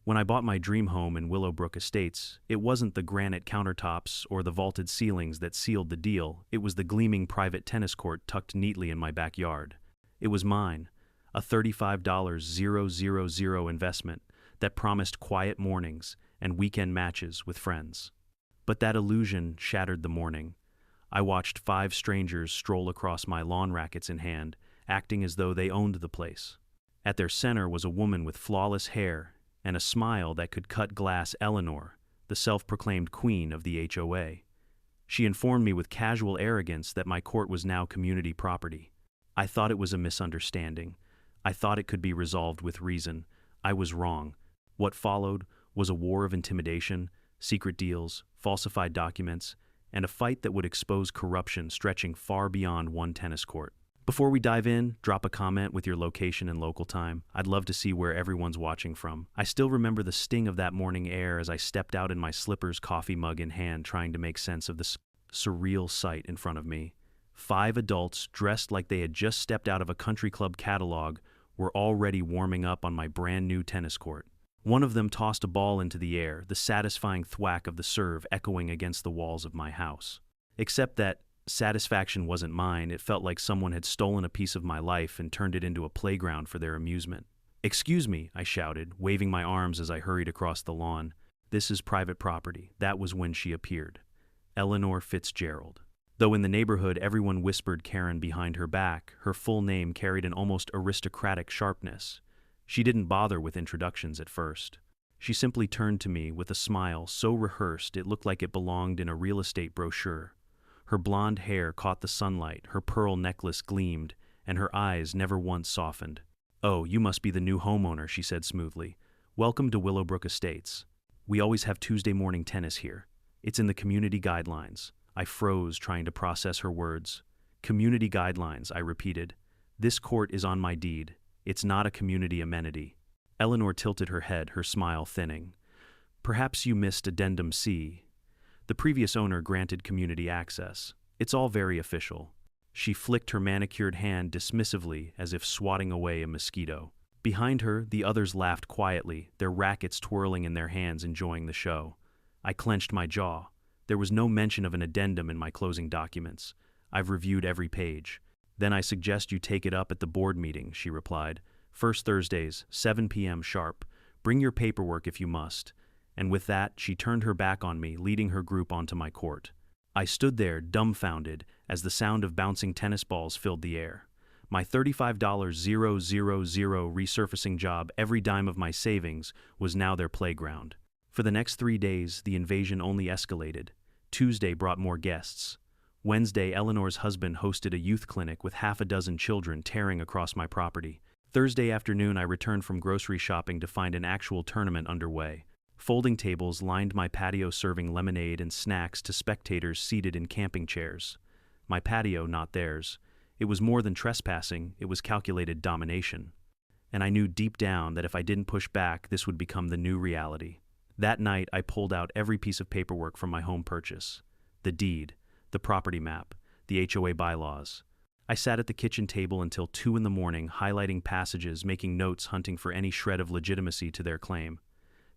When I bought my dream home in Willowbrook Estates, it wasn't the granite countertops or the vaulted ceilings that sealed the deal, it was the gleaming private tennis court tucked neatly in my backyard. It was mine, a $35,000 investment that promised quiet mornings and weekend matches with friends. But that illusion shattered the morning. I watched 5 strangers stroll across my lawn, rackets in hand, acting as though they owned the place. At their center was a woman with flawless hair and a smile that could cut glass, Eleanor, the self-proclaimed queen of the HOA. She informed me with casual arrogance that my court was now community property. I thought it was a misunderstanding. I thought it could be resolved with reason. I was wrong. What followed was a war of intimidation, secret deals, falsified documents, and a fight that would expose corruption stretching far beyond one tennis court. Before we dive in, drop a comment with your location and local time. I'd love to see where everyone's watching from. I still remember the sting of that morning air as I stepped out in my slippers, coffee mug in hand, trying to make sense of the surreal sight in front of me. 5 adults, dressed like they had just stepped out of a country club catalog, were already warming up on my brand new tennis court. One of them tossed a ball into the air, the satisfying thwack of the serve echoing against the walls of my house. Except that satisfaction wasn't mine. It felt like someone had stolen a piece of my life and turned it into a playground for their amusement. "Excuse me," I shouted, waving my arms as I hurried across the lawn. "This is private property." That was when she appeared. Eleanor Fitzgerald. Though in the neighborhood everyone whispered Karen behind her back, her full name carried an almost aristocratic sharpness. She didn't bother with introductions at first. She simply turned to me with a smile so rehearsed it looked like it belonged in a real estate brochure. Her blonde hair caught the sunlight, her pearl necklace gleamed, and her eyes never once softened. "Oh, you must be the new homeowner," she said smoothly. "Welcome to Willowbrook Estates. We always have Tuesday morning tennis here. It's in the community guidelines." I froze, trying to process her words. "Community guidelines," I repeated. "This court is on my deed. It's not a community amenity." Eleanor tilted her head, her smile thinning. "Perhaps you missed Addendum C. The previous owner granted community access. It's all very official." She flicked her manicured hand dismissively as if swatting away a mosquito. Behind her, the others laughed quietly, their rackets twirling in their hands, enjoying the show. I clenched my jaw. There was no mention of an addendum in my closing documents. "I've reviewed every page." "Then I suggest you take it up at the board meeting," she replied. "First Thursdays, 7 p.m. sharp. Bring your paperwork if you must." And with that, she turned her back on me, leading her group onto my court. I stood there, dumbfounded, as the sound of bouncing tennis balls filled the air. My $35,000 resurfacing job, every dime of my savings, was now their playground. For the next 3 days, the invasion only escalated. Tuesday brought more guests. Wednesday, Eleanor's husband hosted a youth clinic with 6 children tearing across my property. Thursday afternoon, I returned from grocery shopping to find an actual tournament underway. Folding tables lined my patio serving lemonade and snacks to spectators seated in camping chairs. My patio, not theirs. It was more than trespassing, it was calculated domination. And I knew deep down that if I didn't push back, this would become the new reality. That night, I pulled out every piece of paperwork from my home purchase. The deed, the property map, the HOA bylaws. I sat at the kitchen table until 2 in the morning, highlighting passages, making notes, hunting for any shred of legitimacy to their claim.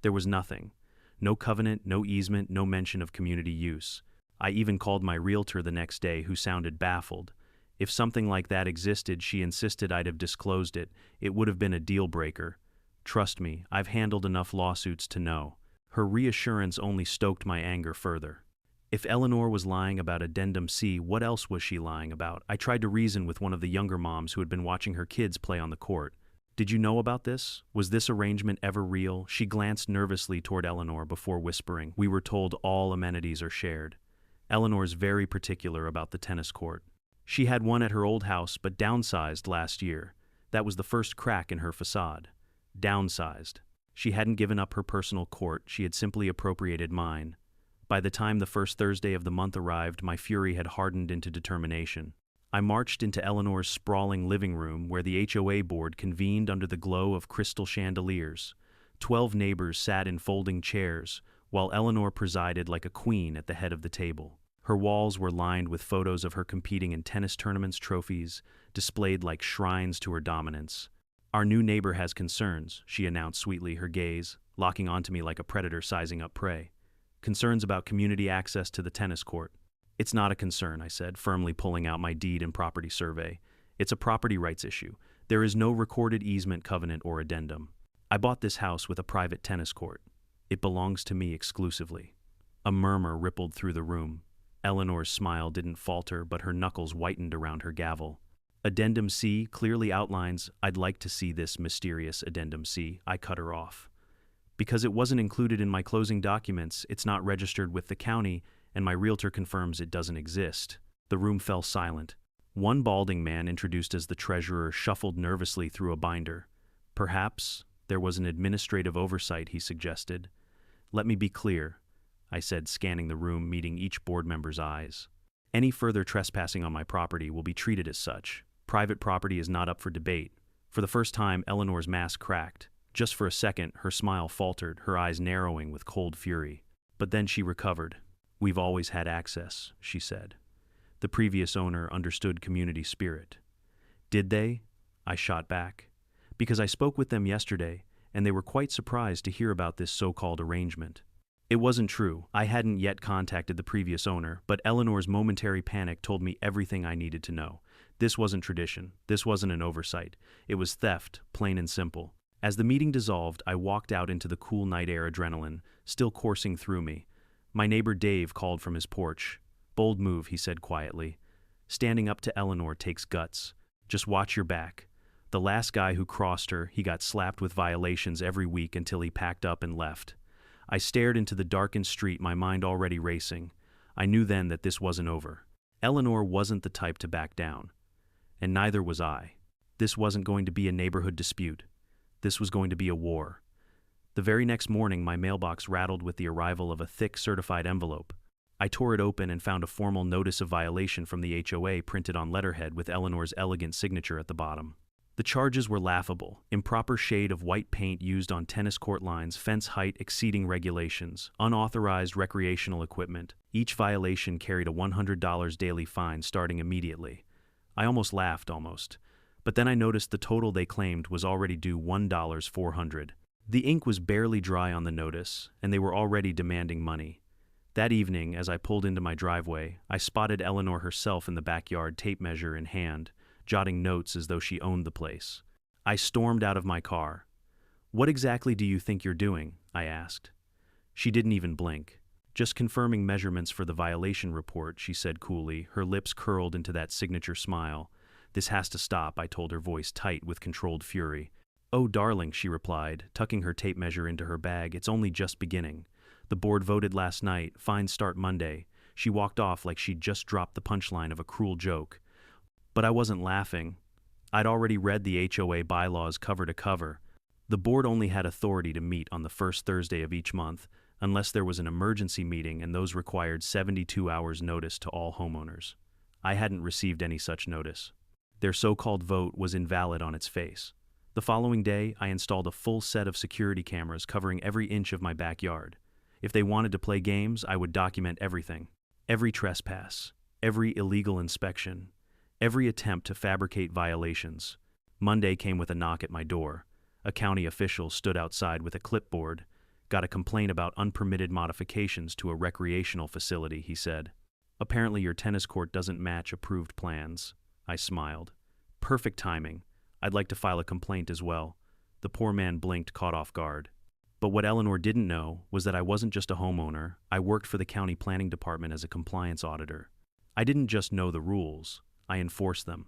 There was nothing. No covenant, no easement, no mention of community use. I even called my realtor the next day, who sounded baffled. If something like that existed, she insisted I'd have disclosed it. It would have been a deal breaker. Trust me, I've handled enough lawsuits to know. Her reassurance only stoked my anger further. If Eleanor was lying about Addendum C, what else was she lying about? I tried to reason with one of the younger moms who had been watching her kids play on the court. "Did you know about this? Was this arrangement ever real?" She glanced nervously toward Eleanor before whispering. "We were told all amenities are shared." Eleanor's very particular about the tennis court. She had one at her old house but downsized last year. That was the first crack in her facade. Downsized. She hadn't given up her personal court, she had simply appropriated mine. By the time the first Thursday of the month arrived, my fury had hardened into determination. I marched into Eleanor's sprawling living room where the HOA board convened under the glow of crystal chandeliers. 12 neighbors sat in folding chairs, while Eleanor presided like a queen at the head of the table. Her walls were lined with photos of her competing in tennis tournaments, trophies, displayed like shrines to her dominance. "Our new neighbor has concerns," she announced sweetly, her gaze locking onto me like a predator sizing up prey. Concerns about community access to the tennis court. It's not a concern, I said, firmly pulling out my deed and property survey. It's a property rights issue. There is no recorded easement covenant or addendum. I bought this house with a private tennis court. It belongs to me exclusively. A murmur rippled through the room. Eleanor's smile didn't falter, but her knuckles whitened around her gavel. Addendum C clearly outlines, I'd like to see this mysterious Addendum C. I cut her off. Because it wasn't included in my closing documents, it's not registered with the county, and my realtor confirms it doesn't exist. The room fell silent. One balding man, introduced as the treasurer, shuffled nervously through a binder. Perhaps there was an administrative oversight, he suggested. Let me be clear, I said, scanning the room, meeting each board member's eyes. Any further trespassing on my property will be treated as such. Private property is not up for debate. For the first time, Eleanor's mask cracked. Just for a second, her smile faltered, her eyes narrowing with cold fury. But then she recovered. We've always had access, she said. The previous owner understood community spirit. Did they? I shot back. Because I spoke with them yesterday, and they were quite surprised to hear about this so-called arrangement. It wasn't true. I hadn't yet contacted the previous owner, but Eleanor's momentary panic told me everything I needed to know. This wasn't tradition. This wasn't an oversight. It was theft, plain and simple. As the meeting dissolved, I walked out into the cool night air, adrenaline still coursing through me. My neighbor Dave called from his porch. Bold move, he said quietly. Standing up to Eleanor takes guts. Just watch your back. The last guy who crossed her, he got slapped with violations every week until he packed up and left. I stared into the darkened street, my mind already racing. I knew then that this wasn't over. Eleanor wasn't the type to back down. And neither was I. This wasn't going to be a neighborhood dispute. This was going to be a war. The very next morning, my mailbox rattled with the arrival of a thick certified envelope. I tore it open and found a formal notice of violation from the HOA printed on letterhead with Eleanor's elegant signature at the bottom. The charges were laughable: improper shade of white paint used on tennis court lines, fence height exceeding regulations, unauthorized recreational equipment. Each violation carried a $100 daily fine starting immediately. I almost laughed, but then I noticed the total they claimed was already due $1,400. The ink was barely dry on the notice, and they were already demanding money. That evening, as I pulled into my driveway, I spotted Eleanor herself in the backyard, tape measure in hand, jotting notes as though she owned the place. I stormed out of my car. "What exactly do you think you're doing?" I asked. She didn't even blink. "Just confirming measurements for the violation report," she said coolly, her lips curled into that signature smile. "This has to stop," I told her, voice tight with controlled fury. "Oh, darling," she replied, tucking her tape measure into her bag, "it's only just beginning. The board voted last night, fines start Monday." She walked off like she'd just dropped the punchline of a cruel joke. But I wasn't laughing. I'd already read the HOA bylaws cover to cover. The board only had authority to meet on the first Thursday of each month, unless there was an emergency meeting, and those required 72 hours notice to all homeowners. I hadn't received any such notice. Their so-called vote was invalid on its face. The following day, I installed a full set of security cameras covering every inch of my backyard. If they wanted to play games, I would document everything. Every trespass, every illegal inspection, every attempt to fabricate violations. Monday came with a knock at my door. A county official stood outside with a clipboard. "Got a complaint about unpermitted modifications to a recreational facility," he said. "Apparently your tennis court doesn't match approved plans." I smiled. "Perfect timing. I'd like to file a complaint as well." The poor man blinked, caught off guard. But what Eleanor didn't know was that I wasn't just a homeowner. I worked for the county planning department as a compliance auditor. I didn't just know the rules, I enforced them.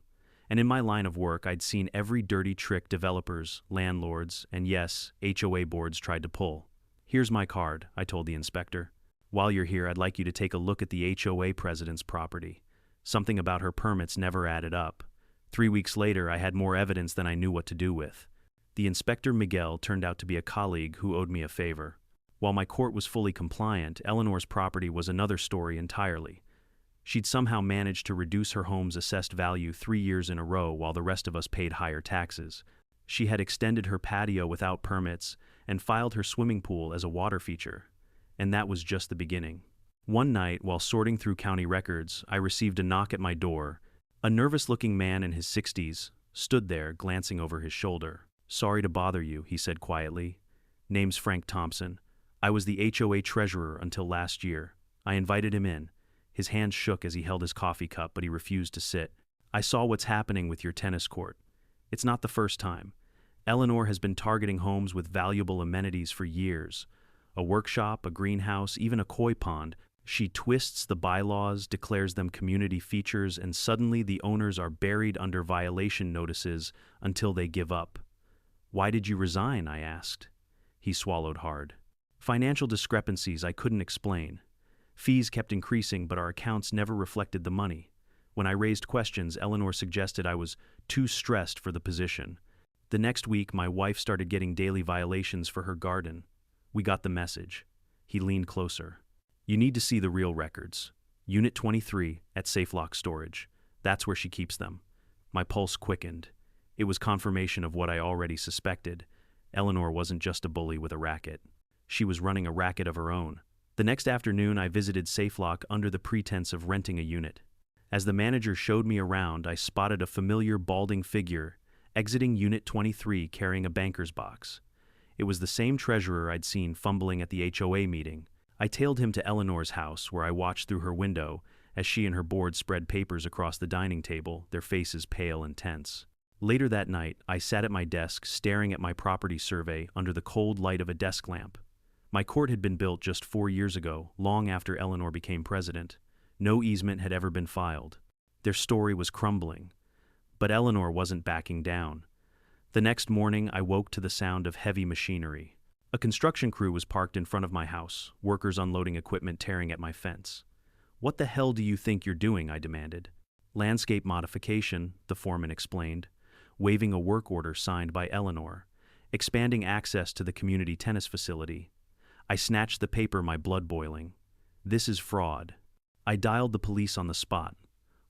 And in my line of work, I'd seen every dirty trick developers, landlords, and yes, HOA boards tried to pull. "Here's my card," I told the inspector. "While you're here, I'd like you to take a look at the HOA president's property. Something about her permits never added up. 3 weeks later, I had more evidence than I knew what to do with." The Inspector Miguel turned out to be a colleague who owed me a favor. While my court was fully compliant, Eleanor's property was another story entirely. She'd somehow managed to reduce her home's assessed value 3 years in a row while the rest of us paid higher taxes. She had extended her patio without permits and filed her swimming pool as a water feature. And that was just the beginning. One night, while sorting through county records, I received a knock at my door. A nervous-looking man in his 60s stood there, glancing over his shoulder. "Sorry to bother you," he said quietly. Name's Frank Thompson. I was the HOA treasurer until last year. I invited him in. His hands shook as he held his coffee cup, but he refused to sit. I saw what's happening with your tennis court. It's not the first time. Eleanor has been targeting homes with valuable amenities for years. A workshop, a greenhouse, even a koi pond. She twists the bylaws, declares them community features, and suddenly the owners are buried under violation notices until they give up. Why did you resign? I asked. He swallowed hard. Financial discrepancies I couldn't explain. Fees kept increasing, but our accounts never reflected the money. When I raised questions, Eleanor suggested I was too stressed for the position. The next week, my wife started getting daily violations for her garden. We got the message. He leaned closer. You need to see the real records. Unit 23 at Safe Lock Storage. That's where she keeps them. My pulse quickened. It was confirmation of what I already suspected. Eleanor wasn't just a bully with a racket. She was running a racket of her own. The next afternoon, I visited SafeLock under the pretense of renting a unit. As the manager showed me around, I spotted a familiar balding figure exiting Unit 23 carrying a banker's box. It was the same treasurer I'd seen fumbling at the HOA meeting. I tailed him to Eleanor's house, where I watched through her window as she and her board spread papers across the dining table, their faces pale and tense. Later that night, I sat at my desk staring at my property survey under the cold light of a desk lamp. My court had been built just 4 years ago, long after Eleanor became president. No easement had ever been filed. Their story was crumbling. But Eleanor wasn't backing down. The next morning, I woke to the sound of heavy machinery. A construction crew was parked in front of my house, workers unloading equipment tearing at my fence. What the hell do you think you're doing? I demanded. Landscape modification, the foreman explained, waving a work order signed by Eleanor, expanding access to the community tennis facility. I snatched the paper, my blood boiling. This is fraud. I dialed the police on the spot.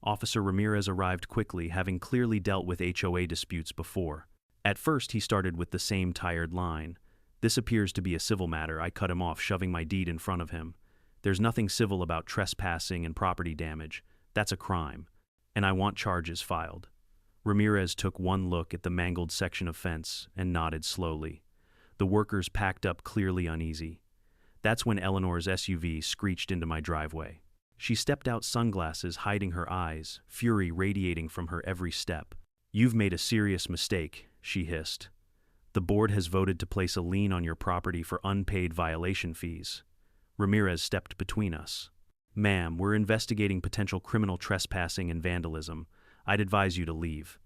Officer Ramirez arrived quickly, having clearly dealt with HOA disputes before. At first, he started with the same tired line. This appears to be a civil matter. I cut him off, shoving my deed in front of him. There's nothing civil about trespassing and property damage. That's a crime. And I want charges filed. Ramirez took one look at the mangled section of fence and nodded slowly. The workers packed up, clearly uneasy. That's when Eleanor's SUV screeched into my driveway. She stepped out, sunglasses hiding her eyes, fury radiating from her every step. You've made a serious mistake, she hissed. The board has voted to place a lien on your property for unpaid violation fees. Ramirez stepped between us. Ma'am, we're investigating potential criminal trespassing and vandalism. I'd advise you to leave.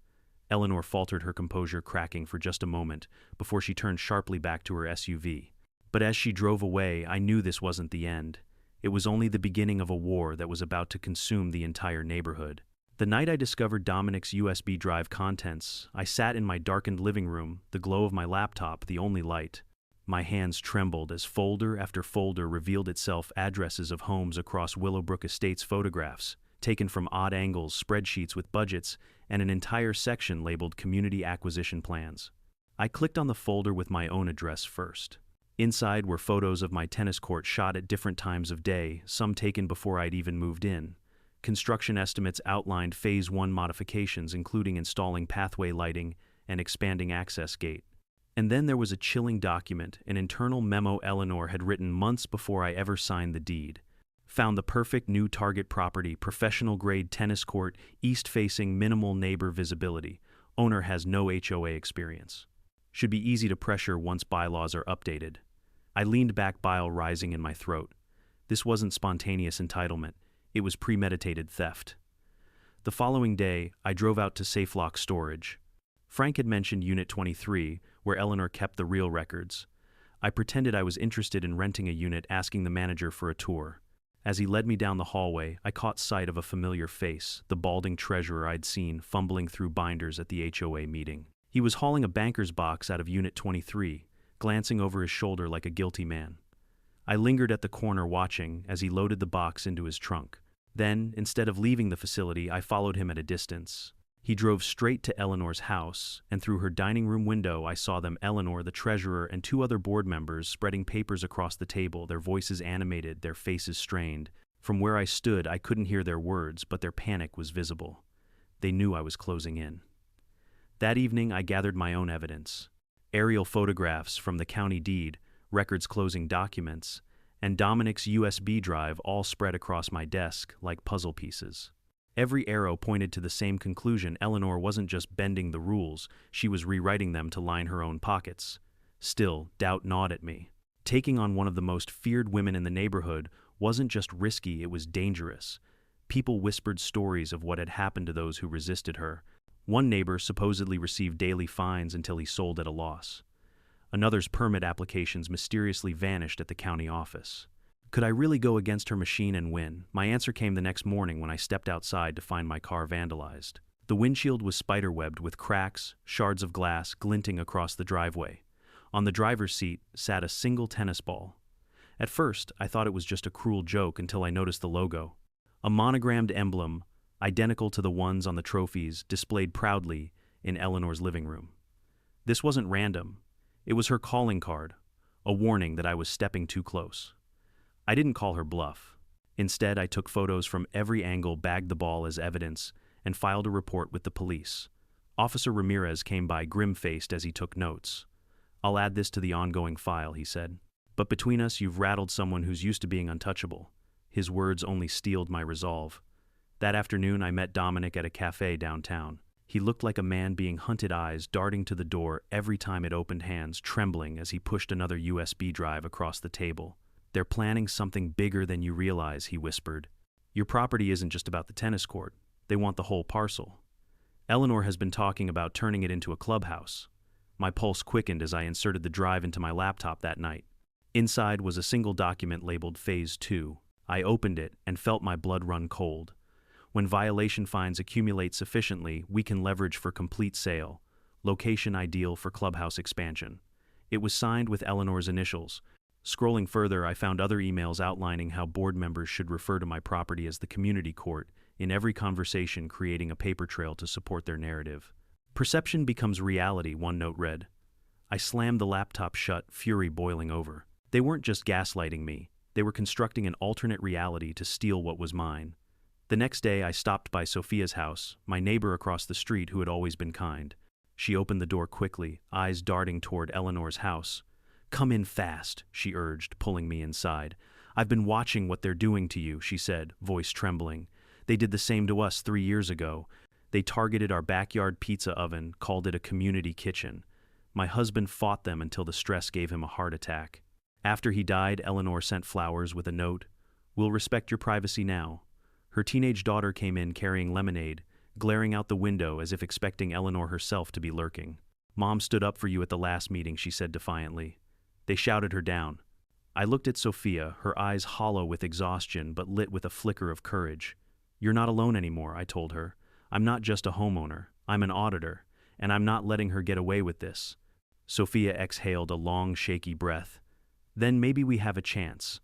Eleanor faltered, her composure cracking for just a moment before she turned sharply back to her SUV. But as she drove away, I knew this wasn't the end. It was only the beginning of a war that was about to consume the entire neighborhood. The night I discovered Dominic's USB drive contents, I sat in my darkened living room, the glow of my laptop the only light. My hands trembled as folder after folder revealed itself, addresses of homes across Willowbrook Estates, photographs taken from odd angles, spreadsheets with budgets, and an entire section labeled Community Acquisition Plans. I clicked on the folder with my own address first. Inside were photos of my tennis court shot at different times of day, some taken before I'd even moved in. Construction estimates outlined Phase 1 modifications, including installing pathway lighting and expanding access gate. And then there was a chilling document, an internal memo Eleanor had written months before I ever signed the deed. Found the perfect new target property, professional-grade tennis court, east-facing, minimal neighbor visibility. Owner has no HOA experience. Should be easy to pressure once bylaws are updated. I leaned back, bile rising in my throat. This wasn't spontaneous entitlement. It was premeditated theft. The following day, I drove out to SafeLock Storage. Frank had mentioned Unit 23, where Eleanor kept the real records. I pretended I was interested in renting a unit, asking the manager for a tour. As he led me down the hallway, I caught sight of a familiar face, the balding treasurer I'd seen fumbling through binders at the HOA meeting. He was hauling a banker's box out of Unit 23, glancing over his shoulder like a guilty man. I lingered at the corner watching as he loaded the box into his trunk. Then, instead of leaving the facility, I followed him at a distance. He drove straight to Eleanor's house, and through her dining room window I saw them, Eleanor, the treasurer, and 2 other board members, spreading papers across the table, their voices animated, their faces strained. From where I stood, I couldn't hear their words, but their panic was visible. They knew I was closing in. That evening, I gathered my own evidence. Aerial photographs from the county deed, records closing documents, and Dominic's USB drive all spread across my desk like puzzle pieces. Every arrow pointed to the same conclusion: Eleanor wasn't just bending the rules, she was rewriting them to line her own pockets. Still, doubt gnawed at me. Taking on one of the most feared women in the neighborhood wasn't just risky, it was dangerous. People whispered stories of what had happened to those who resisted her. One neighbor supposedly received daily fines until he sold at a loss. Another's permit applications mysteriously vanished at the county office. Could I really go against her machine and win? My answer came the next morning when I stepped outside to find my car vandalized. The windshield was spiderwebbed with cracks, shards of glass glinting across the driveway. On the driver's seat sat a single tennis ball. At first, I thought it was just a cruel joke until I noticed the logo. A monogrammed emblem, identical to the ones on the trophies, displayed proudly in Eleanor's living room. This wasn't random. It was her calling card, a warning that I was stepping too close. I didn't call her bluff. Instead, I took photos from every angle, bagged the ball as evidence, and filed a report with the police. Officer Ramirez came by grim-faced as he took notes. "I'll add this to the ongoing file," he said. "But between us, you've rattled someone who's used to being untouchable." His words only steeled my resolve. That afternoon, I met Dominic at a cafe downtown. He looked like a man being hunted, eyes darting to the door every time it opened, hands trembling as he pushed another USB drive across the table. "They're planning something bigger than you realize," he whispered. "Your property isn't just about the tennis court. They want the whole parcel. Eleanor has been talking about turning it into a clubhouse." My pulse quickened as I inserted the drive into my laptop that night. Inside was a single document labeled Phase 2. I opened it and felt my blood run cold. When violation fines accumulate sufficiently, we can leverage for complete sale. Location ideal for clubhouse expansion. It was signed with Eleanor's initials. Scrolling further, I found other emails outlining how board members should refer to my property as the community court, in every conversation creating a paper trail to support their narrative. "Perception becomes reality," one note read. I slammed the laptop shut, fury boiling over. They weren't just gaslighting me. They were constructing an alternate reality to steal what was mine. The next day, I stopped by Sophia's house, my neighbor across the street who had always been kind. She opened the door quickly, eyes darting toward Eleanor's house. "Come in fast," she urged, pulling me inside. "I've been watching what they're doing to you," she said, voice trembling. "They did the same to us 3 years ago. They targeted our backyard pizza oven, called it a community kitchen. My husband fought them until the stress gave him a heart attack. After he died, Eleanor sent flowers with a note. We'll respect your privacy now." Her teenage daughter came in carrying lemonade, glaring out the window as if expecting Eleanor herself to be lurking. "Mom stood up for you at the last meeting," she said defiantly. They shouted her down. I looked at Sophia, her eyes hollow with exhaustion but lit with a flicker of courage. "You're not alone anymore," I told her. "I'm not just a homeowner. I'm an auditor, and I'm not letting her get away with this." Sophia exhaled a long, shaky breath. "Then maybe we have a chance."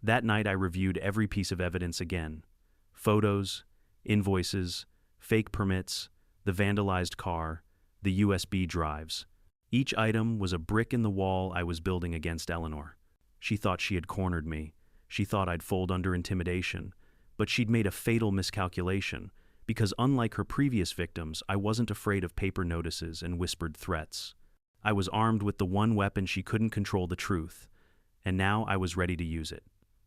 That night I reviewed every piece of evidence again. Photos, invoices, fake permits, the vandalized car, the USB drives. Each item was a brick in the wall I was building against Eleanor. She thought she had cornered me. She thought I'd fold under intimidation. But she'd made a fatal miscalculation, because unlike her previous victims, I wasn't afraid of paper notices and whispered threats. I was armed with the one weapon she couldn't control: the truth. And now I was ready to use it.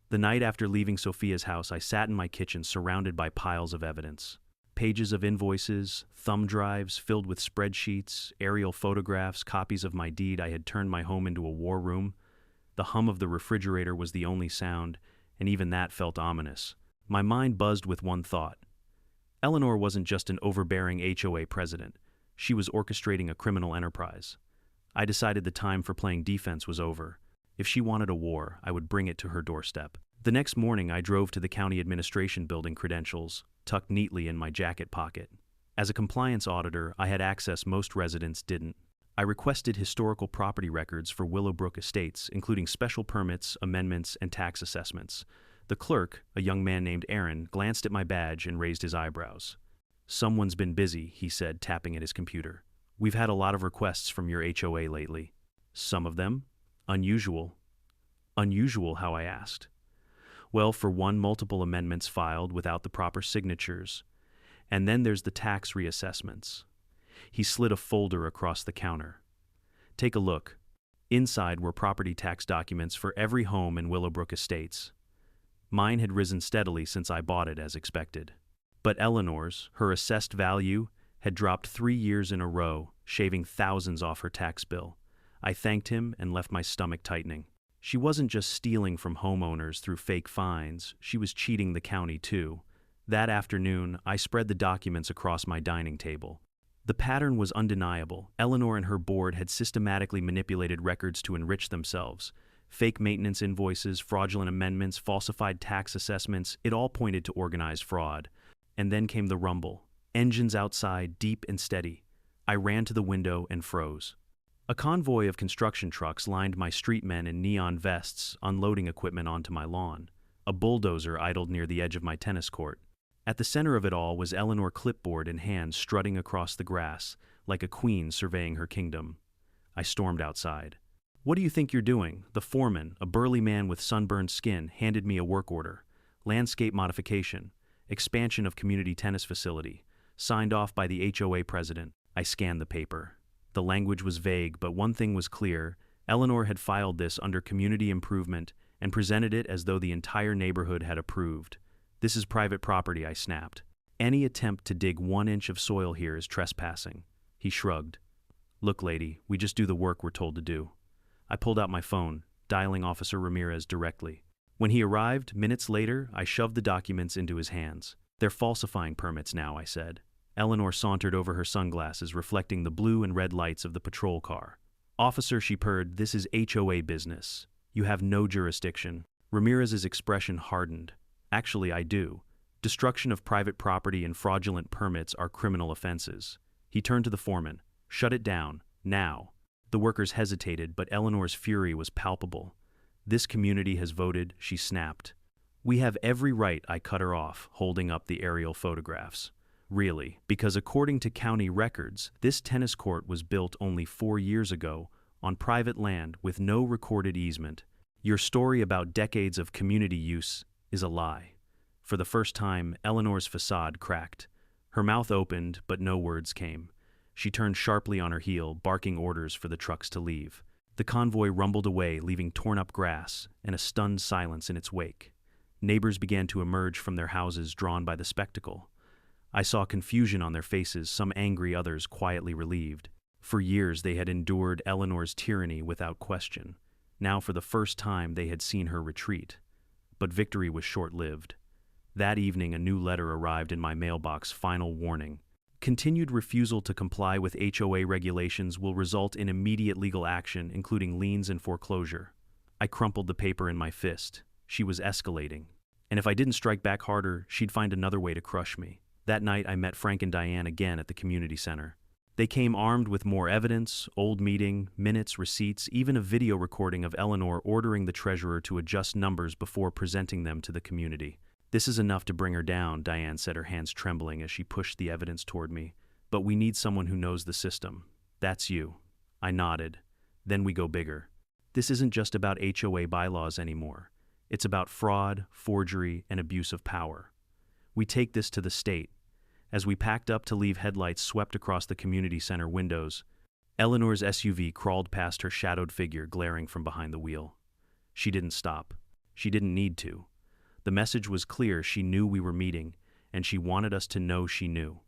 The night after leaving Sophia's house, I sat in my kitchen surrounded by piles of evidence. Pages of invoices, thumb drives filled with spreadsheets, aerial photographs, copies of my deed. I had turned my home into a war room. The hum of the refrigerator was the only sound, and even that felt ominous. My mind buzzed with one thought. Eleanor wasn't just an overbearing HOA president. She was orchestrating a criminal enterprise. I decided the time for playing defense was over. If she wanted a war, I would bring it to her doorstep. The next morning, I drove to the county administration building, credentials tucked neatly in my jacket pocket. As a compliance auditor, I had access most residents didn't. I requested historical property records for Willowbrook Estates, including special permits, amendments, and tax assessments. The clerk, a young man named Aaron, glanced at my badge and raised his eyebrows. "Someone's been busy," he said, tapping at his computer. "We've had a lot of requests from your HOA lately." "Some of them? Unusual." "Unusual how?" I asked. "Well, for one, multiple amendments filed without the proper signatures. And then there's the tax reassessments." He slid a folder across the counter. "Take a look. Inside were property tax documents for every home in Willowbrook Estates. Mine had risen steadily since I bought it as expected. But Eleanor's, her assessed value, had dropped 3 years in a row, shaving thousands off her tax bill. I thanked him and left my stomach tightening. She wasn't just stealing from homeowners through fake fines, she was cheating the county too. That afternoon, I spread the documents across my dining table. The pattern was undeniable. Eleanor and her board had systematically manipulated records to enrich themselves. Fake maintenance invoices, fraudulent amendments, falsified tax assessments, it all pointed to organized fraud. And then came the rumble. Engines outside, deep and steady. I ran to the window and froze. A convoy of construction trucks lined my street men in neon vests, unloading equipment onto my lawn. A bulldozer idled near the edge of my tennis court. At the center of it all was Eleanor, clipboard in hand, strutting across the grass, like a queen surveying her kingdom. I stormed outside. "What do you think you're doing?" The foreman, a burly man with sunburned skin, handed me a work order. Landscape modification, expansion of community tennis facility, signed off by the HOA president. I scanned the paper. The language was vague, but one thing was clear. Eleanor had filed this under community improvement and presented it as though the entire neighborhood had approved. "This is private property," I snapped. "Any attempt to dig 1 inch of soil here is trespassing." He shrugged. "Look, lady, we just do the work we're told to do." I pulled out my phone, dialing Officer Ramirez directly. When he arrived, minutes later, I shoved the documents into his hands. "They're falsifying permits now," I said. Eleanor sauntered over her sunglasses, reflecting the blue and red lights of the patrol car. "Officer," she purred, "this is HOA business. You have no jurisdiction." Ramirez's expression hardened. "Actually, I do. Destruction of private property and fraudulent permits are criminal offenses." He turned to the foreman. "Shut it down, now." The workers hesitated, but Eleanor's fury was palpable. "This community has voted," she snapped. "We have every right," I cut her off, holding up the aerial photographs. "Really, because according to county records, this tennis court was built only 4 years ago on private land with no recorded easement. Your story about decades of community use is a lie." For the first time, Eleanor's facade cracked. Her mouth opened, but no words came. She turned sharply on her heel, barking orders for the trucks to leave. The convoy rumbled away, leaving torn-up grass and a stunned silence in its wake. Neighbors began to emerge from their houses, drawn by the spectacle. I saw confusion on their faces, some angry, others quietly relieved. For years they had endured Eleanor's tyranny without question. Now for the first time they had seen her retreat. But victory was short-lived. That evening a new letter arrived in my mailbox, final warning. Continued refusal to comply with HOA regulations will result in immediate legal action, including liens and foreclosure. I crumpled the paper in my fist. She was escalating. And if I didn't strike back harder, she'd find another way to crush me. That night I met Frank and Diane again at the community center. They came armed with more evidence, old meeting, minutes, receipts, even a video recording of Eleanor ordering the treasurer to adjust numbers before presenting them to the community. "This is enough to bring her down," Diane said, her hands trembling as she pushed the evidence toward me. "But we need someone who knows the system. That's you." I nodded. "Then we go bigger. This isn't just about HOA bylaws anymore. It's about fraud, forgery, and abuse of power. We take this to the state." As we packed up to leave, headlights swept across the community center windows. Eleanor's SUV crawled past, her shadowed figure glaring from behind the wheel. She didn't stop. She didn't need to. The message was clear. She knew we were meeting, and she wanted us to know she knew.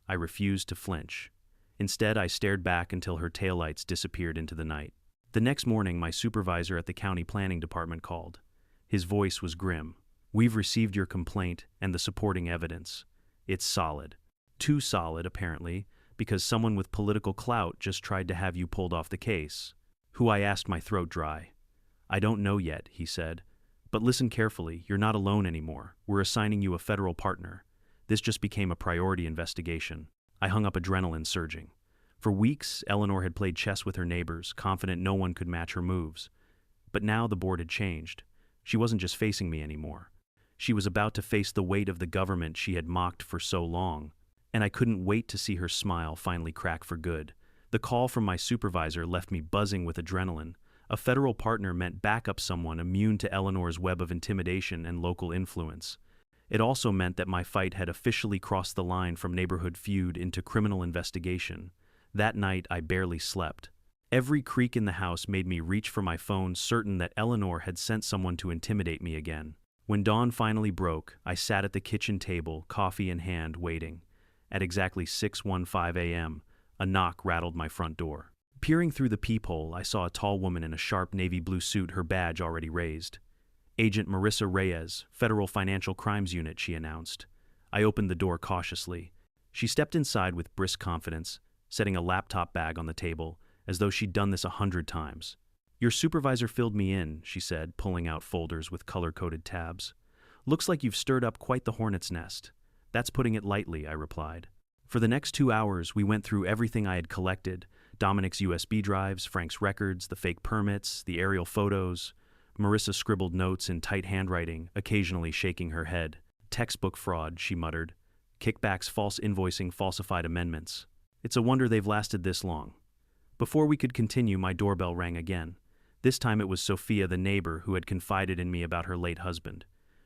I refused to flinch. Instead, I stared back until her taillights disappeared into the night. The next morning, my supervisor at the county planning department called. His voice was grim. "We've received your complaint and the supporting evidence. It's solid. Too solid, apparently, because someone with political clout just tried to have you pulled off the case." "Who?" I asked, my throat dry. "I don't know yet," he said. "But listen carefully, you're not alone anymore. We're assigning you a federal partner. This just became a priority investigation." I hung up, adrenaline surging. For weeks, Eleanor had played chess with her neighbors, confident no one could match her moves. But now the board had changed. She wasn't just facing me anymore. She was about to face the weight of the government she had mocked for so long. And I couldn't wait to see her smile finally crack for good. The call from my supervisor left me buzzing with adrenaline. A federal partner meant backup, someone immune to Eleanor's web of intimidation and local influence. It also meant that my fight had officially crossed the line from neighborhood feud into criminal investigation. That night I barely slept. Every creak in the house made me reach for my phone, certain that Eleanor had sent someone to intimidate me again. When dawn finally broke, I sat at the kitchen table, coffee in hand, waiting. At exactly 6:15 a.m., a knock rattled my front door. Peering through the peephole, I saw a tall woman in a sharp navy blue suit, her badge already raised. "Agent Marissa Reyes, Federal Financial Crimes Unit," she announced. I opened the door cautiously. She stepped inside with brisk confidence, setting a laptop bag on the table, as though she'd done this 100 times. "Your supervisor filled me in," she said, pulling out folders with color-coded tabs. "Looks like you've stirred up quite the hornet's nest." "That's putting it lightly," I replied. For the next 2 hours, we went through everything I had collected: Dominic's USB drives, Frank's records, the fake permits, the aerial photos. Marissa scribbled notes in tight handwriting, occasionally shaking her head. "Textbook fraud," she muttered. "Kickbacks, false invoicing, falsified amendments. It's a wonder they've lasted this long." Before we could continue, my doorbell rang again. This time it was Sophia, the neighbor, who had confided in me about her late husband.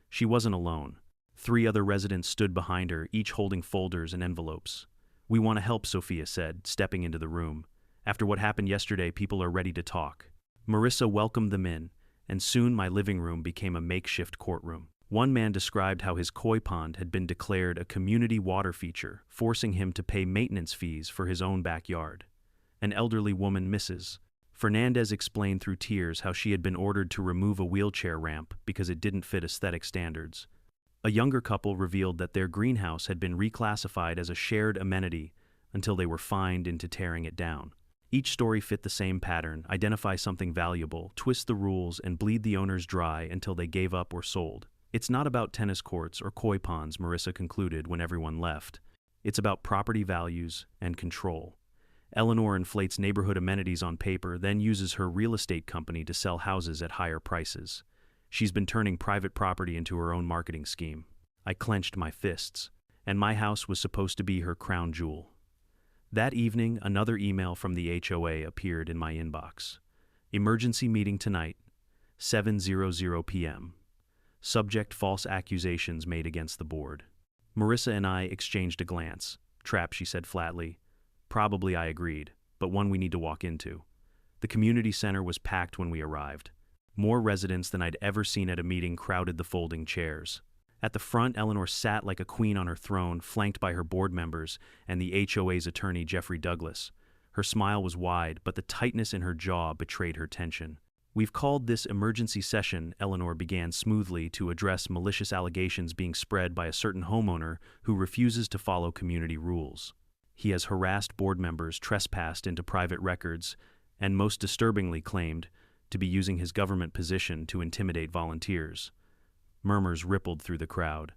She wasn't alone. 3 other residents stood behind her, each holding folders and envelopes. "We want to help," Sophia said, stepping into the room. "After what happened yesterday, people are ready to talk." Marissa welcomed them in, and soon my living room became a makeshift courtroom. One man described how his koi pond had been declared a community water feature, forcing him to pay maintenance fees for his own backyard. An elderly woman, Mrs. Fernandez, explained through tears how she had been ordered to remove a wheelchair ramp because it didn't fit aesthetic standards. A younger couple revealed that their greenhouse had been reclassified as a shared amenity until they were fined into tearing it down. Each story fit the same pattern: identify something valuable, twist the rules, and bleed the owners dry until they gave up or sold. "It's not about tennis courts or koi ponds," Marissa concluded when everyone left. "It's about property values and control." Eleanor inflates neighborhood amenities on paper, then uses her real estate company to sell houses at higher prices. She's been turning private property into her own marketing scheme. I clenched my fists, and my house was supposed to be her crown jewel. That evening, another email from the HOA appeared in my inbox. "Emergency meeting tonight, 7:00 p.m. Subject: false accusations made against the board." Marissa and I exchanged a glance. "Trap," she said flatly. Probably, I agreed, but one we need to walk into. The community center was packed when we arrived. More residents than I'd ever seen at a meeting crowded the folding chairs. At the front, Eleanor sat like a queen on her throne, flanked by her board members and the HOA's attorney, Jeffrey Douglas. Her smile was wide, but the tightness in her jaw betrayed her tension. "We've called this emergency session," Eleanor began smoothly, "to address malicious allegations being spread by a certain homeowner who refuses to follow community rules. He has harassed board members, trespassed into private records, and most disturbingly claimed to be using his government position to intimidate volunteers." Murmurs rippled through the crowd.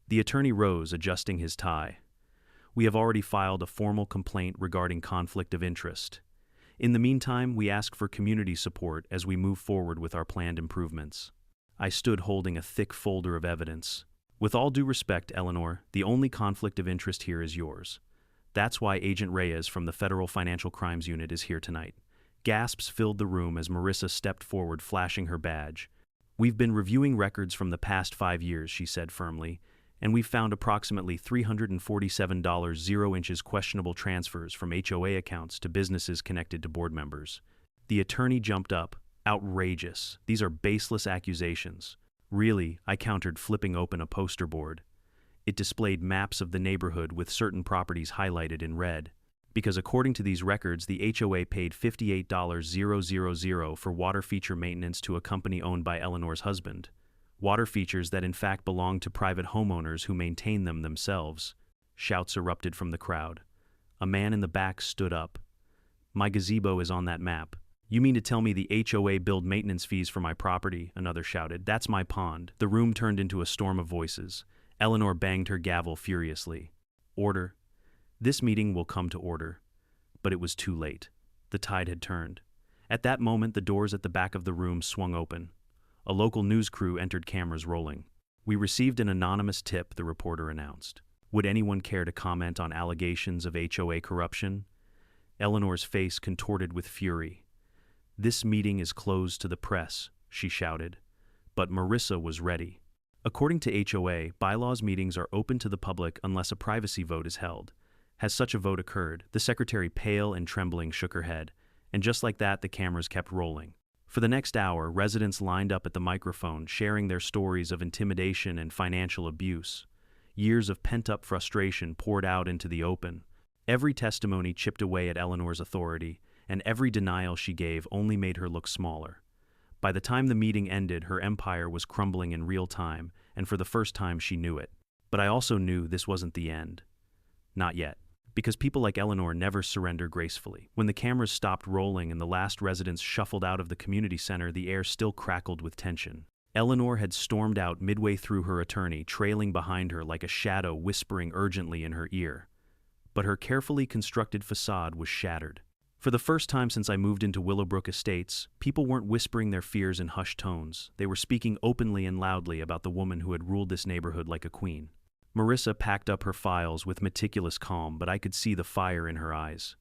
The attorney rose, adjusting his tie. "We have already filed a formal complaint regarding conflict of interest. In the meantime, we ask for community support as we move forward with our planned improvements." I stood holding a thick folder of evidence. "With all due respect, Eleanor, the only conflict of interest here is yours. That's why Agent Reyes from the Federal Financial Crimes Unit is here tonight." Gasps filled the room as Marissa stepped forward, flashing her badge. "We've been reviewing records from the past 5 years," she said firmly, "and we've found approximately $347 0 questionable transfers from HOA accounts to businesses connected to board members." The attorney jumped up. "Outrageous. These are baseless accusations." "Really?" I countered, flipping open a poster board. It displayed maps of the neighborhood with certain properties highlighted in red. "Because according to these records, the HOA paid $58,000 for water feature maintenance to a company owned by Eleanor's husband. Water features that in fact belong to private homeowners who maintain them themselves." Shouts erupted from the crowd. A man in the back stood up. "My gazebo is on that map." "You mean to tell me the HOA billed maintenance fees for my property?" another shouted. "That's my pond." The room turned into a storm of voices. Eleanor banged her gavel furiously. "Order. This meeting will come to order." But it was too late. The tide had turned. At that moment, the doors at the back of the room swung open. A local news crew entered, cameras rolling. "We received an anonymous tip," the reporter announced. "Would anyone care to comment on allegations of HOA corruption?" Eleanor's face contorted with fury. "This meeting is closed to the press," she shouted. But Marissa was ready. According to HOA, bylaws meetings are open to the public unless a privacy vote is held. Has such a vote occurred? The secretary, pale and trembling, shook her head. And just like that, the cameras kept rolling. For the next hour, residents lined up at the microphone, sharing their stories of intimidation and financial abuse. Years of pent-up frustration poured out into the open. Every testimony chipped away at Eleanor's authority, and every denial she gave only made her look smaller. By the time the meeting ended, her empire was crumbling in real time, and for the first time she knew it. But I also knew this wasn't the end. Not yet. Because people like Eleanor never surrender gracefully. When the cameras stopped rolling and the last residents shuffled out of the community center, the air still crackled with tension. Eleanor had stormed out midway through, her attorney trailing behind her like a shadow, whispering urgently in her ear. But her carefully constructed facade was shattered. For the first time since I moved into Willowbrook Estates, people weren't whispering their fears in hushed tones. They were speaking openly and loudly about the woman who had ruled this neighborhood like a queen. Marissa packed up her files with meticulous calm, but I could see the fire in her eyes.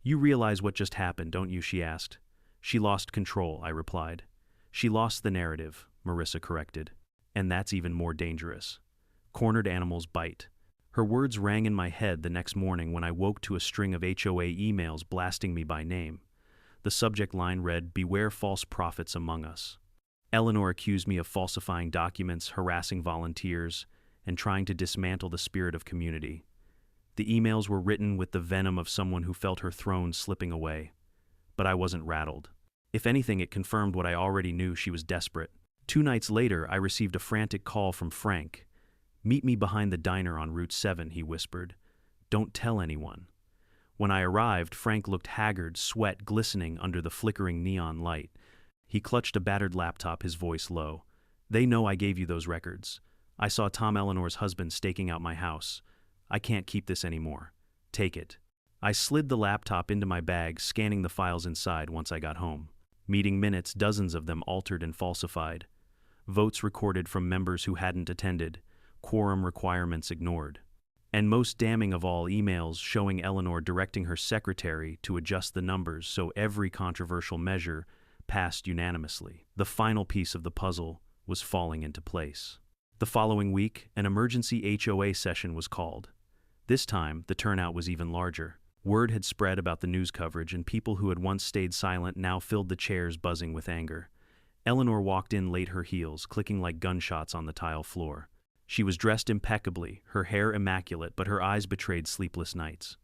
"You realize what just happened, don't you?" she asked. "She lost control," I replied. "She lost the narrative," Marissa corrected. "And that's even more dangerous. Cornered animals bite." Her words rang in my head the next morning when I woke to a string of HOA emails blasting me by name. The subject line read, "Beware false prophets among us." Eleanor accused me of falsifying documents, harassing volunteers, and trying to dismantle the spirit of community. The emails were written with the venom of someone who felt her throne slipping away. But I wasn't rattled. If anything, it confirmed what I already knew: she was desperate. 2 nights later, I received a frantic call from Frank. "Meet me behind the diner on Route 7, he whispered. "Don't tell anyone." When I arrived, Frank looked haggard, sweat glistening under the flickering neon light. He clutched a battered laptop, his voice low. "They know I gave you those records. I saw Tom, Eleanor's husband, staking out my house. I can't keep this anymore. Take it." I slid the laptop into my bag, scanning the files inside once I got home. Meeting minutes, dozens of them altered and falsified. Votes recorded from members who hadn't attended. Quorum requirements ignored. And most damning of all, emails showing Eleanor directing her secretary to adjust the numbers so every controversial measure passed unanimously. The final piece of the puzzle was falling into place. The following week, an emergency HOA session was called. This time, the turnout was even larger. Word had spread about the news coverage, and people who had once stayed silent now filled the chairs, buzzing with anger. Eleanor walked in late, her heels clicking like gunshots on the tile floor. She was dressed impeccably, her hair immaculate, but her eyes betrayed sleepless nights.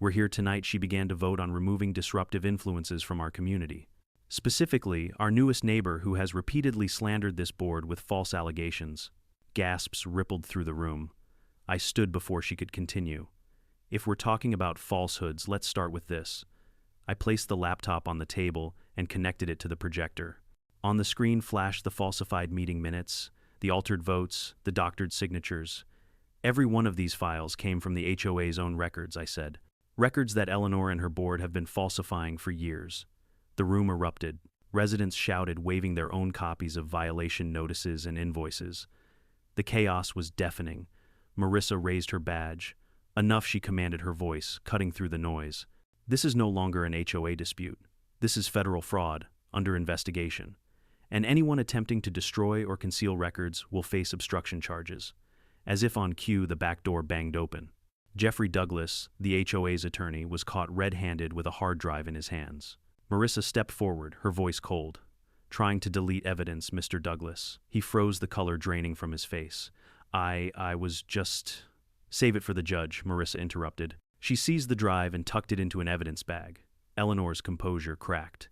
"We're here tonight," she began to vote on removing disruptive influences from our community. Specifically, our newest neighbor who has repeatedly slandered this board with false allegations. Gasps rippled through the room. I stood before she could continue. "If we're talking about falsehoods, let's start with this." I placed the laptop on the table and connected it to the projector. On the screen flashed the falsified meeting minutes, the altered votes, the doctored signatures. "Every one of these files came from the HOA's own records," I said. "Records that Eleanor and her board have been falsifying for years." The room erupted. Residents shouted, waving their own copies of violation notices and invoices. The chaos was deafening. Marissa raised her badge. "Enough," she commanded, her voice cutting through the noise. "This is no longer an HOA dispute. This is federal fraud, under investigation. And anyone attempting to destroy or conceal records will face obstruction charges." As if on cue, the back door banged open. Jeffrey Douglas, the HOA's attorney, was caught red-handed with a hard drive in his hands. Marissa stepped forward, her voice cold. "Trying to delete evidence, Mr. Douglas." He froze, the color draining from his face. I was just... "Save it for the judge," Marissa interrupted. She seized the drive and tucked it into an evidence bag. Eleanor's composure cracked.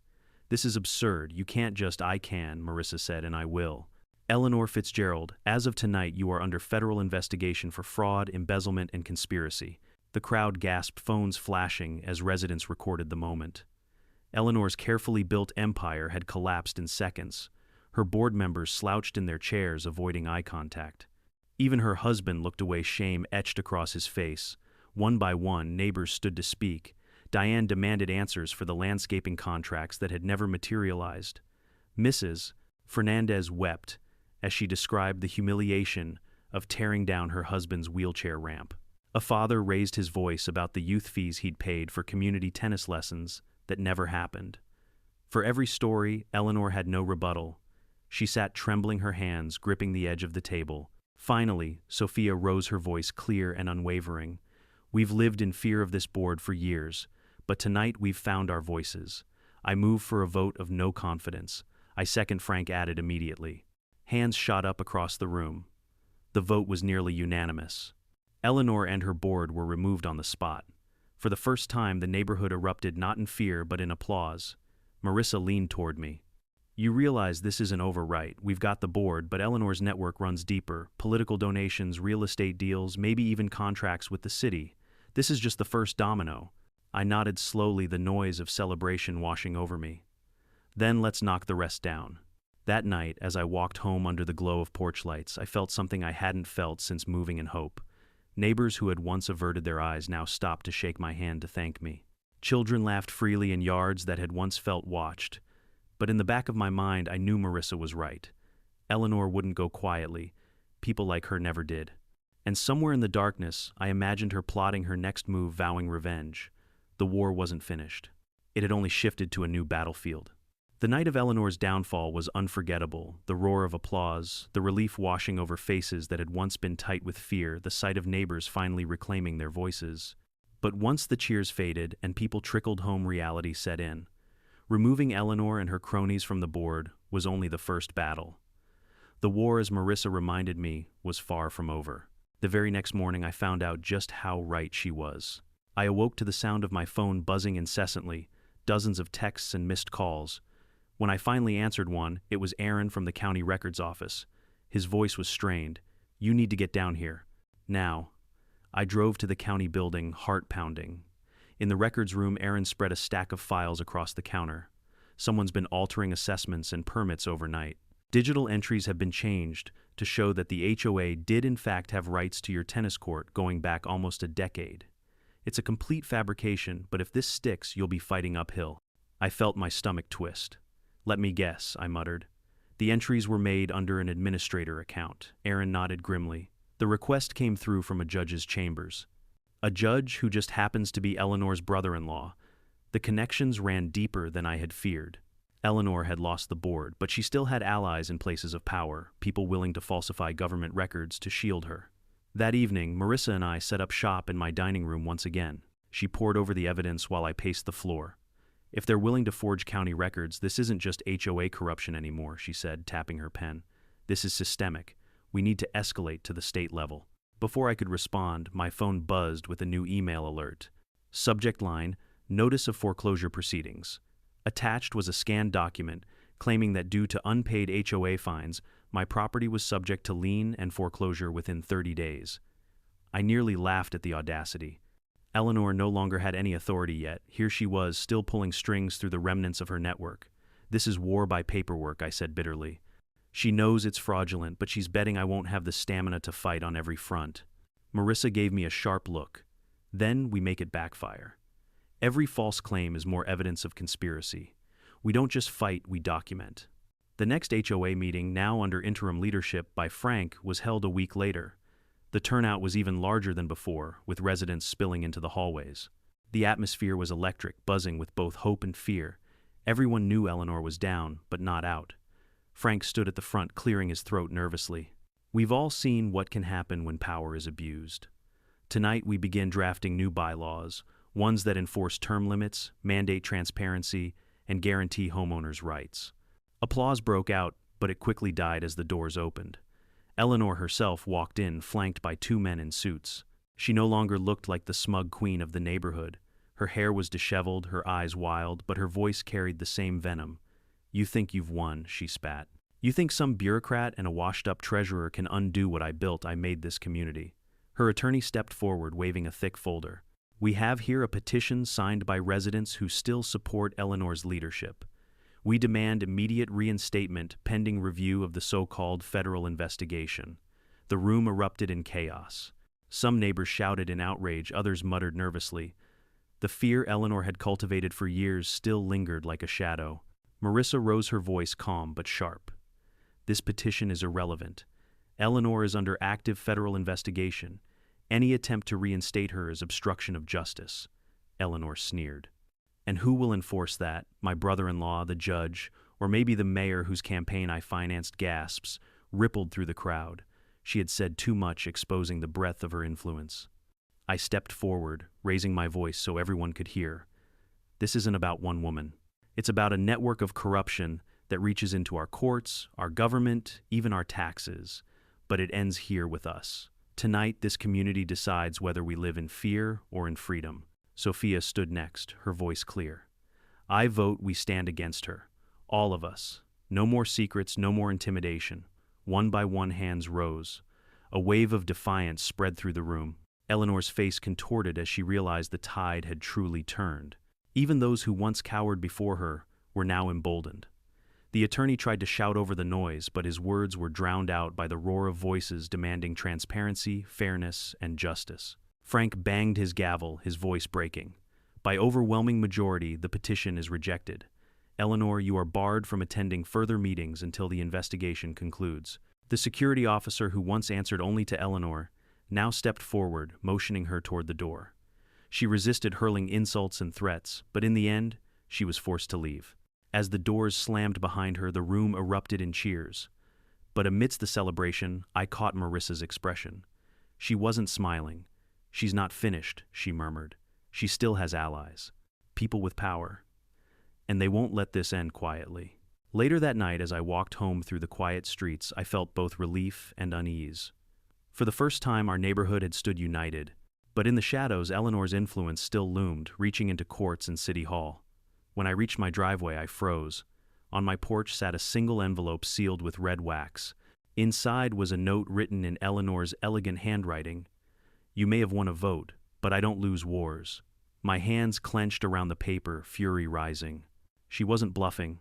"This is absurd. You can't just..." "I can," Marissa said, "and I will." "Eleanor Fitzgerald, as of tonight, you are under federal investigation for fraud, embezzlement, and conspiracy." The crowd gasped, phones flashing as residents recorded the moment. Eleanor's carefully built empire had collapsed in seconds. Her board members slouched in their chairs, avoiding eye contact. Even her husband looked away, shame etched across his face. One by one, neighbors stood to speak. Diane demanded answers for the landscaping contracts that had never materialized. Mrs. Fernandez wept as she described the humiliation of tearing down her husband's wheelchair ramp. A father raised his voice about the youth fees he'd paid for community tennis lessons that never happened. For every story, Eleanor had no rebuttal. She sat trembling, her hands gripping the edge of the table. Finally, Sophia rose, her voice clear and unwavering. "We've lived in fear of this board for years, but tonight we've found our voices. I move for a vote of no confidence. I second, Frank added immediately. Hands shot up across the room. The vote was nearly unanimous. Eleanor and her board were removed on the spot. For the first time, the neighborhood erupted not in fear but in applause. Marissa leaned toward me. You realize this isn't over, right? We've got the board, but Eleanor's network runs deeper. Political donations, real estate deals, maybe even contracts with the city. This is just the first domino. I nodded slowly, the noise of celebration washing over me. Then let's knock the rest down. That night, as I walked home under the glow of porch lights, I felt something I hadn't felt since moving in Hope. Neighbors who had once averted their eyes now stopped to shake my hand to thank me. Children laughed freely in yards that had once felt watched. But in the back of my mind, I knew Marissa was right. Eleanor wouldn't go quietly. People like her never did. And somewhere in the darkness, I imagined her plotting her next move, vowing revenge. The war wasn't finished. It had only shifted to a new battlefield. The night of Eleanor's downfall was unforgettable. The roar of applause, the relief washing over faces that had once been tight with fear, the sight of neighbors finally reclaiming their voices. But once the cheers faded and people trickled home, reality set in. Removing Eleanor and her cronies from the board was only the first battle. The war, as Marissa reminded me, was far from over. The very next morning, I found out just how right she was. I awoke to the sound of my phone buzzing incessantly, dozens of texts and missed calls. When I finally answered one, it was Aaron from the county records office. His voice was strained. You need to get down here. Now. I drove to the county building, heart pounding. In the records room, Aaron spread a stack of files across the counter. Someone's been altering assessments and permits overnight. Digital entries have been changed to show that the HOA did in fact have rights to your tennis court going back almost a decade. It's a complete fabrication, but if this sticks, you'll be fighting uphill. I felt my stomach twist. Let me guess, I muttered. The entries were made under an administrator account. Aaron nodded grimly. The request came through from a judge's chambers. A judge who just happens to be Eleanor's brother-in-law. The connections ran deeper than I had feared. Eleanor had lost the board, but she still had allies in places of power, people willing to falsify government records to shield her. That evening, Marissa and I set up shop in my dining room once again. She pored over the evidence while I paced the floor. If they're willing to forge county records, this isn't just HOA corruption anymore, she said, tapping her pen. This is systemic. We need to escalate to the state level. Before I could respond, my phone buzzed with a new email alert. Subject line, Notice of Foreclosure Proceedings. Attached was a scanned document claiming that due to unpaid HOA fines, my property was subject to lien and foreclosure within 30 days. I nearly laughed at the audacity. Eleanor no longer had any authority yet. Here she was, still pulling strings through the remnants of her network. This is war by paperwork, I said bitterly. She knows it's fraudulent, but she's betting I won't have the stamina to fight on every front. Marissa gave me a sharp look. Then we make it backfire. Every false claim is more evidence of conspiracy. We don't just fight, we document. The next HOA meeting, now under interim leadership by Frank, was held a week later. The turnout was even larger than before, with residents spilling into the hallways. The atmosphere was electric, buzzing with both hope and fear. Everyone knew Eleanor was down, but not out. Frank stood at the front, clearing his throat nervously. We've all seen what can happen when power is abused. Tonight we begin drafting new bylaws, ones that enforce term limits, mandate transparency, and guarantee homeowners' rights. Applause broke out, but it quickly died as the doors opened. Eleanor herself walked in, flanked by two men in suits. She no longer looked like the smug queen of the neighborhood. Her hair was disheveled, her eyes wild, but her voice carried the same venom. You think you've won, she spat. You think some bureaucrat and a washed-up treasurer can undo what I built? I made this community. Her attorney stepped forward, waving a thick folder. We have here a petition signed by residents who still support Eleanor's leadership. We demand immediate reinstatement pending review of the so-called federal investigation. The room erupted in chaos. Some neighbors shouted in outrage, others muttered nervously. The fear Eleanor had cultivated for years still lingered like a shadow. Marissa rose, her voice calm but sharp. This petition is irrelevant. Eleanor is under active federal investigation. Any attempt to reinstate her is obstruction of justice. Eleanor sneered. And who will enforce that? My brother-in-law, the judge, or maybe the mayor whose campaign I financed? Gasps rippled through the crowd. She had said too much, exposing the breadth of her influence. I stepped forward, raising my voice so everyone could hear. This isn't about one woman. It's about a network of corruption that reaches into our courts, our government, even our taxes. But it ends here with us. Tonight, this community decides whether we live in fear or in freedom. Sophia stood next, her voice clear. I vote we stand against her. All of us. No more secrets, no more intimidation. One by one, hands rose. A wave of defiance spread through the room. Eleanor's face contorted as she realized the tide had truly turned. Even those who once cowered before her were now emboldened. The attorney tried to shout over the noise, but his words were drowned out by the roar of voices demanding transparency, fairness, and justice. Frank banged his gavel, his voice breaking. By overwhelming majority, the petition is rejected. Eleanor, you are barred from attending further meetings until the investigation concludes. The security officer who once answered only to Eleanor now stepped forward, motioning her toward the door. She resisted hurling insults and threats, but in the end, she was forced to leave. As the doors slammed behind her, the room erupted in cheers. But amidst the celebration, I caught Marissa's expression. She wasn't smiling. She's not finished, she murmured. She still has allies. People with power. And they won't let this end quietly. Later that night, as I walked home through the quiet streets, I felt both relief and unease. For the first time, our neighborhood had stood united. But in the shadows, Eleanor's influence still loomed, reaching into courts and city hall. When I reached my driveway, I froze. On my porch sat a single envelope sealed with red wax. Inside was a note written in Eleanor's elegant handwriting. You may have won a vote, but I don't lose wars. My hands clenched around the paper, fury rising. She wasn't bluffing.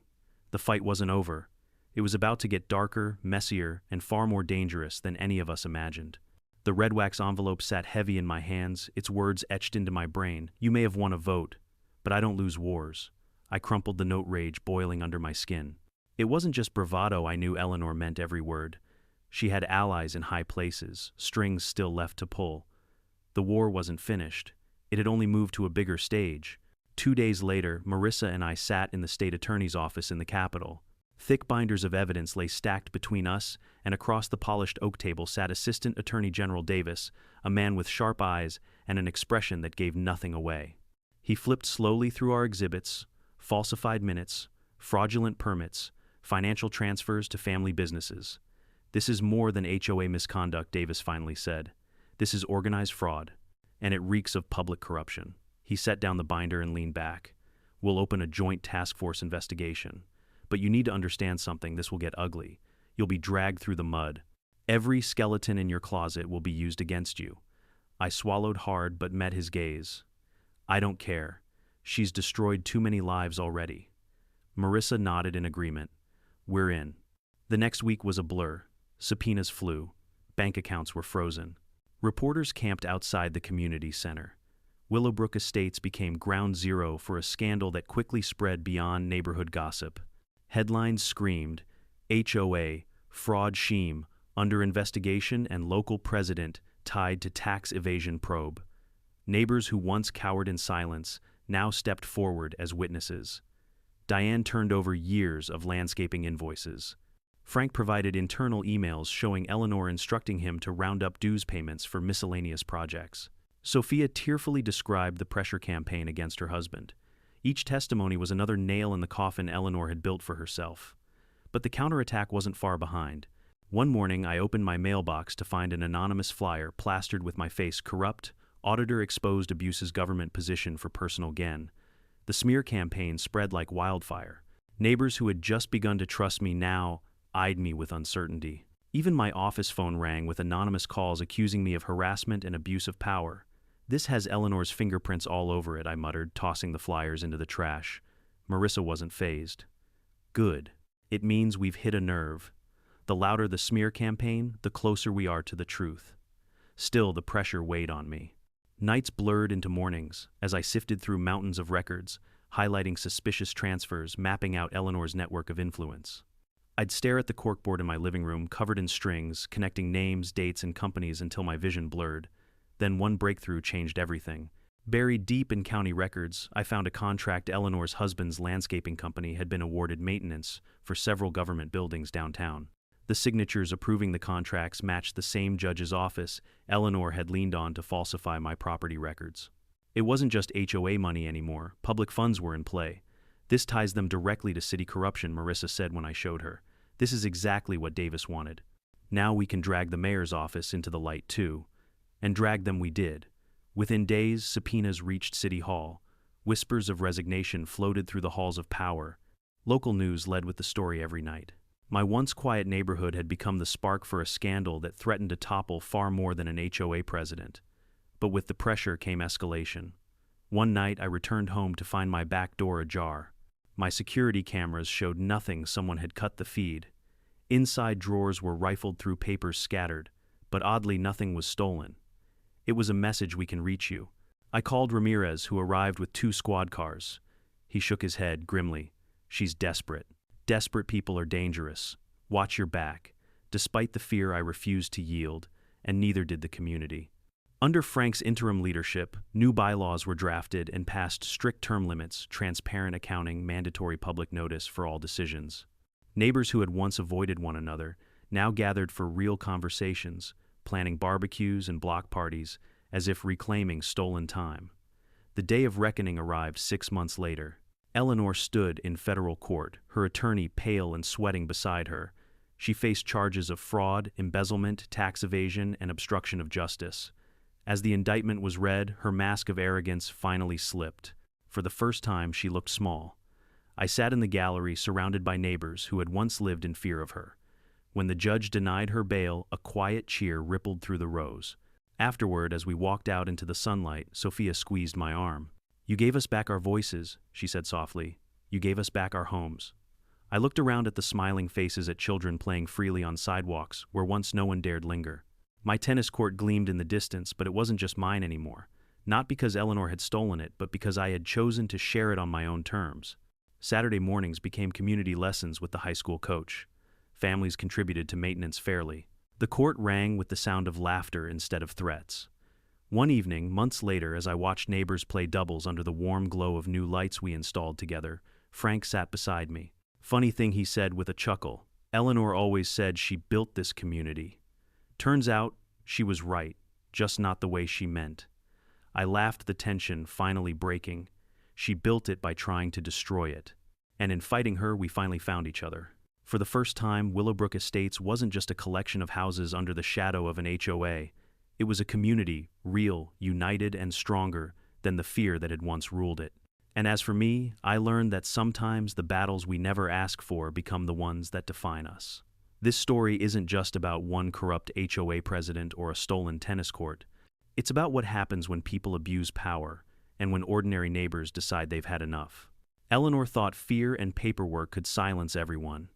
The fight wasn't over. It was about to get darker, messier, and far more dangerous than any of us imagined. The red wax envelope sat heavy in my hands, its words etched into my brain. You may have won a vote, but I don't lose wars. I crumpled the note, rage boiling under my skin. It wasn't just bravado, I knew Eleanor meant every word. She had allies in high places, strings still left to pull. The war wasn't finished. It had only moved to a bigger stage. 2 days later, Marissa and I sat in the state attorney's office in the Capitol. Thick binders of evidence lay stacked between us, and across the polished oak table sat Assistant Attorney General Davis, a man with sharp eyes and an expression that gave nothing away. He flipped slowly through our exhibits, falsified minutes, fraudulent permits, financial transfers to family businesses. This is more than HOA misconduct, Davis finally said. This is organized fraud, and it reeks of public corruption. He set down the binder and leaned back. We'll open a joint task force investigation. But you need to understand something, this will get ugly. You'll be dragged through the mud. Every skeleton in your closet will be used against you. I swallowed hard but met his gaze. I don't care. She's destroyed too many lives already. Marissa nodded in agreement. We're in. The next week was a blur. Subpoenas flew. Bank accounts were frozen. Reporters camped outside the community center. Willowbrook Estates became ground zero for a scandal that quickly spread beyond neighborhood gossip. Headlines screamed, HOA, fraud scheme, under investigation and local president tied to tax evasion probe. Neighbors who once cowered in silence now stepped forward as witnesses. Diane turned over years of landscaping invoices. Frank provided internal emails showing Eleanor instructing him to round up dues payments for miscellaneous projects. Sophia tearfully described the pressure campaign against her husband. Each testimony was another nail in the coffin Eleanor had built for herself. But the counterattack wasn't far behind. One morning, I opened my mailbox to find an anonymous flyer plastered with my face, corrupt, Auditor exposed abuses government position for personal gain. The smear campaign spread like wildfire. Neighbors who had just begun to trust me now eyed me with uncertainty. Even my office phone rang with anonymous calls accusing me of harassment and abuse of power. This has Eleanor's fingerprints all over it, I muttered, tossing the flyers into the trash. Marissa wasn't fazed. Good. It means we've hit a nerve. The louder the smear campaign, the closer we are to the truth. Still, the pressure weighed on me. Nights blurred into mornings as I sifted through mountains of records, highlighting suspicious transfers, mapping out Eleanor's network of influence. I'd stare at the corkboard in my living room, covered in strings, connecting names, dates, and companies until my vision blurred. Then one breakthrough changed everything. Buried deep in county records, I found a contract Eleanor's husband's landscaping company had been awarded maintenance for several government buildings downtown. The signatures approving the contracts matched the same judge's office Eleanor had leaned on to falsify my property records. It wasn't just HOA money anymore. Public funds were in play. This ties them directly to city corruption, Marissa said when I showed her. This is exactly what Davis wanted. Now we can drag the mayor's office into the light too. And drag them we did. Within days, subpoenas reached City Hall. Whispers of resignation floated through the halls of power. Local news led with the story every night. My once quiet neighborhood had become the spark for a scandal that threatened to topple far more than an HOA president. But with the pressure came escalation. One night I returned home to find my back door ajar. My security cameras showed nothing. Someone had cut the feed. Inside drawers were rifled through, papers scattered, but oddly nothing was stolen. It was a message: we can reach you. I called Ramirez, who arrived with 2 squad cars. He shook his head grimly. She's desperate. Desperate people are dangerous. Watch your back. Despite the fear, I refused to yield, and neither did the community. Under Frank's interim leadership, new bylaws were drafted and passed: strict term limits, transparent accounting, mandatory public notice for all decisions. Neighbors who had once avoided one another now gathered for real conversations, planning barbecues and block parties, as if reclaiming stolen time. The day of reckoning arrived 6 months later. Eleanor stood in federal court, her attorney pale and sweating beside her. She faced charges of fraud, embezzlement, tax evasion, and obstruction of justice. As the indictment was read, her mask of arrogance finally slipped. For the first time, she looked small. I sat in the gallery, surrounded by neighbors who had once lived in fear of her. When the judge denied her bail, a quiet cheer rippled through the rows. Afterward, as we walked out into the sunlight, Sophia squeezed my arm. "You gave us back our voices," she said softly. "You gave us back our homes." I looked around at the smiling faces, at children playing freely on sidewalks where once no one dared linger. My tennis court gleamed in the distance, but it wasn't just mine anymore. Not because Eleanor had stolen it, but because I had chosen to share it on my own terms. Saturday mornings became community lessons with the high school coach. Families contributed to maintenance fairly. The court rang with the sound of laughter instead of threats. One evening, months later, as I watched neighbors play doubles under the warm glow of new lights we installed together, Frank sat beside me. "Funny thing," he said with a chuckle. "Eleanor always said she built this community. Turns out she was right, just not the way she meant." I laughed, the tension finally breaking. She built it by trying to destroy it. And in fighting her, we finally found each other. For the first time, Willowbrook Estates wasn't just a collection of houses under the shadow of an HOA. It was a community, real, united, and stronger than the fear that had once ruled it. And as for me, I learned that sometimes the battles we never ask for become the ones that define us. This story isn't just about one corrupt HOA president or a stolen tennis court. It's about what happens when people abuse power and when ordinary neighbors decide they've had enough. Eleanor thought fear and paperwork could silence everyone.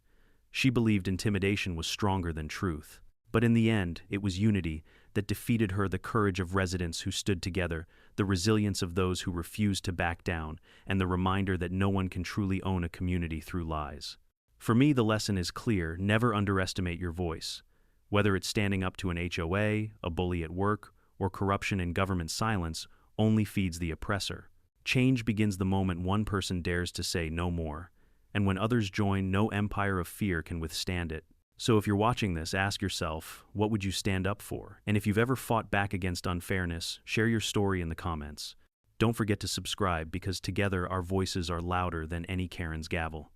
She believed intimidation was stronger than truth. But in the end, it was unity that defeated her, the courage of residents who stood together, the resilience of those who refused to back down, and the reminder that no one can truly own a community through lies. For me, the lesson is clear: never underestimate your voice. Whether it's standing up to an HOA, a bully at work, or corruption in government, silence only feeds the oppressor. Change begins the moment one person dares to say no more. And when others join, no empire of fear can withstand it. So if you're watching this, ask yourself, what would you stand up for? And if you've ever fought back against unfairness, share your story in the comments. Don't forget to subscribe, because together our voices are louder than any Karen's gavel.